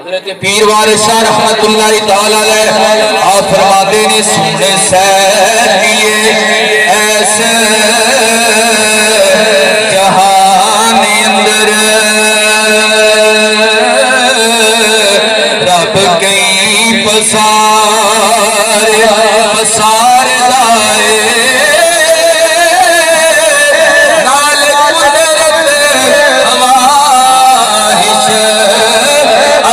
हज़रत पीर वारिस शाह रहमतुल्लाह तआला अलैह आप फरमाते ने सुने सैर किए ऐसे जहान अंदर रब कई पसार लाए नाल कुदरत हवाहिश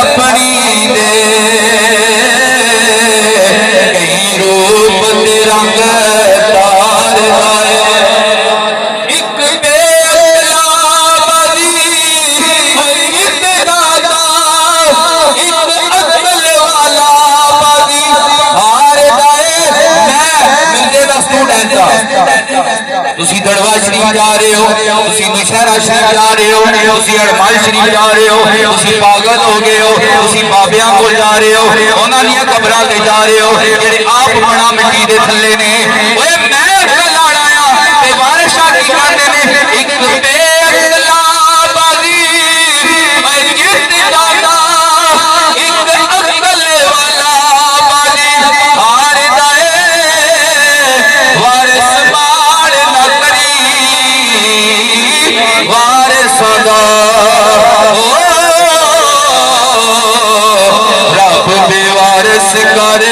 अपनी दे कई रूप ते रंग तार लाए एक बेअदलाबादी एक दादा एक अकल वाला बादी हार जाए मैं मिलते दा स्टूडेंट तुसी दड़वा शरीफ जा रहे हो तुसी नौशहरा शरीफ जा रहे हो तुसी अड़माल शरीफ जा रहे हो तुसी पागल हो गए हो तुसी बाबियां को जा रहे हो उन्हां दी कब्रां ते जा रहे हो जेड़े आप बना मिट्टी दे थल्ले ने ओए मैं अकल आड़ा आ ते वारिस शाह की कहंदे ने एक बेअदलाबादी एक दादा एक अकल वाला बादी हार जाए वारिस मार न करी वारिस दा रब बेवारिस कर